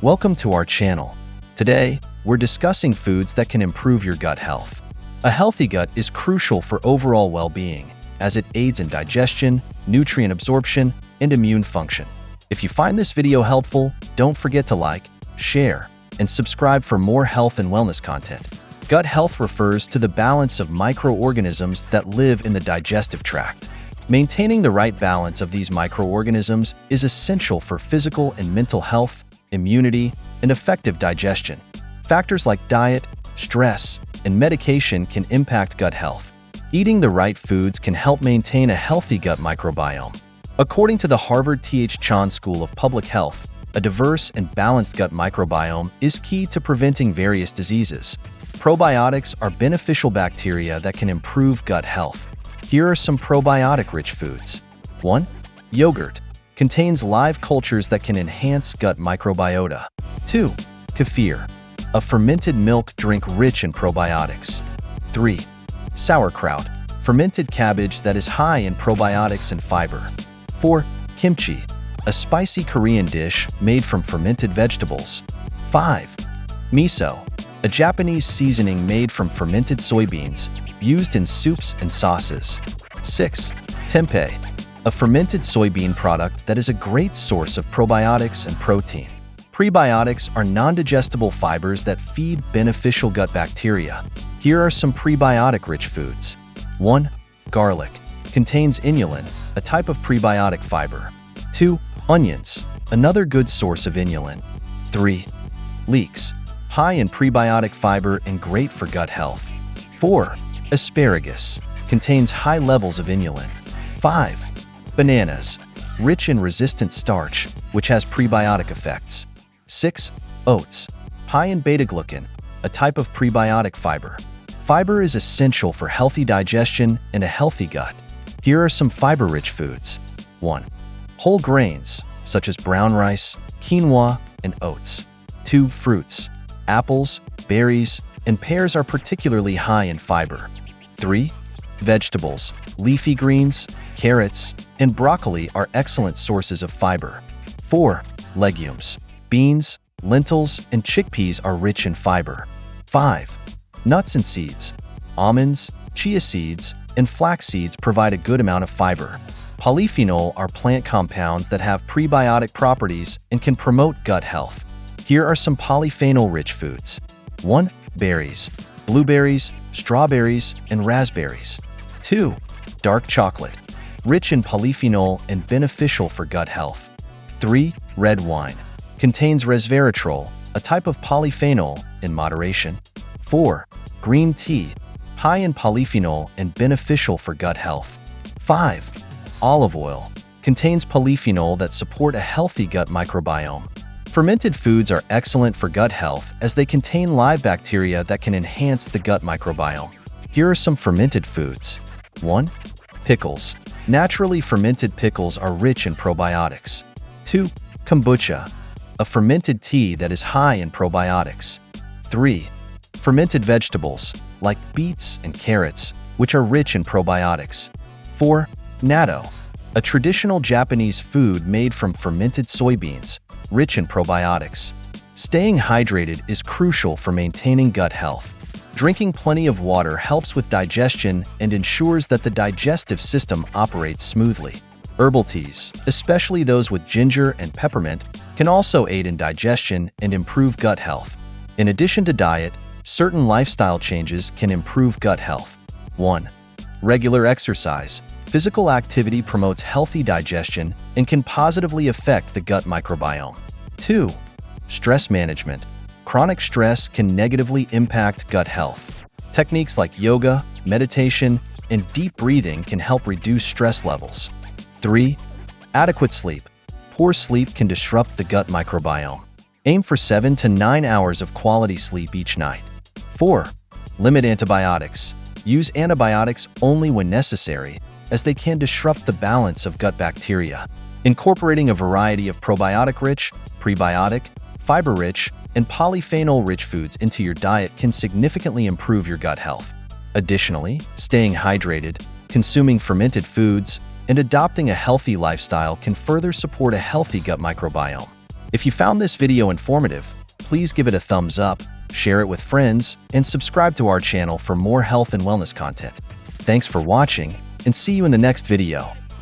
Welcome to our channel. Today, we're discussing foods that can improve your gut health. A healthy gut is crucial for overall well-being, as it aids in digestion, nutrient absorption, and immune function. If you find this video helpful, don't forget to like, share, and subscribe for more health and wellness content. Gut health refers to the balance of microorganisms that live in the digestive tract. Maintaining the right balance of these microorganisms is essential for physical and mental health, immunity, and effective digestion. Factors like diet, stress, and medication can impact gut health. Eating the right foods can help maintain a healthy gut microbiome. According to the Harvard T.H. Chan School of Public Health, a diverse and balanced gut microbiome is key to preventing various diseases. Probiotics are beneficial bacteria that can improve gut health. Here are some probiotic-rich foods. 1. Yogurt. Contains live cultures that can enhance gut microbiota. 2. Kefir. A fermented milk drink rich in probiotics. 3. Sauerkraut. Fermented cabbage that is high in probiotics and fiber. 4. Kimchi. A spicy Korean dish made from fermented vegetables. 5. Miso. A Japanese seasoning made from fermented soybeans, used in soups and sauces. 6. Tempeh. A fermented soybean product that is a great source of probiotics and protein. Prebiotics are non-digestible fibers that feed beneficial gut bacteria. Here are some prebiotic-rich foods. 1. Garlic. Contains inulin, a type of prebiotic fiber. 2. Onions. Another good source of inulin. 3. Leeks. High in prebiotic fiber and great for gut health. 4. Asparagus. Contains high levels of inulin. 5. Bananas. Rich in resistant starch, which has prebiotic effects. 6. Oats. High in beta-glucan, a type of prebiotic fiber. Fiber is essential for healthy digestion and a healthy gut. Here are some fiber-rich foods. 1. Whole grains, such as brown rice, quinoa, and oats. 2. Fruits. Apples, berries, and pears are particularly high in fiber. 3. Vegetables. Leafy greens, carrots, and broccoli are excellent sources of fiber. 4. Legumes. Beans, lentils, and chickpeas are rich in fiber. 5. Nuts and seeds. Almonds, chia seeds, and flax seeds provide a good amount of fiber. Polyphenol are plant compounds that have prebiotic properties and can promote gut health. Here are some polyphenol-rich foods. 1. Berries. Blueberries, strawberries, and raspberries. 2. Dark chocolate. Rich in polyphenol and beneficial for gut health. 3. Red wine. Contains resveratrol, a type of polyphenol, in moderation. 4. Green tea. High in polyphenol and beneficial for gut health. 5. Olive oil. Contains polyphenol that support a healthy gut microbiome. Fermented foods are excellent for gut health as they contain live bacteria that can enhance the gut microbiome. Here are some fermented foods. 1. Pickles. Naturally fermented pickles are rich in probiotics. 2. Kombucha. A fermented tea that is high in probiotics. 3. Fermented vegetables, like beets and carrots, which are rich in probiotics. 4. Natto. A traditional Japanese food made from fermented soybeans, rich in probiotics. Staying hydrated is crucial for maintaining gut health. Drinking plenty of water helps with digestion and ensures that the digestive system operates smoothly. Herbal teas, especially those with ginger and peppermint, can also aid in digestion and improve gut health. In addition to diet, certain lifestyle changes can improve gut health. 1. Regular exercise. Physical activity promotes healthy digestion and can positively affect the gut microbiome. 2. Stress management. Chronic stress can negatively impact gut health. Techniques like yoga, meditation, and deep breathing can help reduce stress levels. 3. Adequate sleep. Poor sleep can disrupt the gut microbiome. Aim for 7 to 9 hours of quality sleep each night. 4. Limit antibiotics. Use antibiotics only when necessary, as they can disrupt the balance of gut bacteria. Incorporating a variety of probiotic-rich, prebiotic, fiber-rich, and polyphenol-rich foods into your diet can significantly improve your gut health. Additionally, staying hydrated, consuming fermented foods, and adopting a healthy lifestyle can further support a healthy gut microbiome. If you found this video informative, please give it a thumbs up, share it with friends, and subscribe to our channel for more health and wellness content. Thanks for watching, and see you in the next video.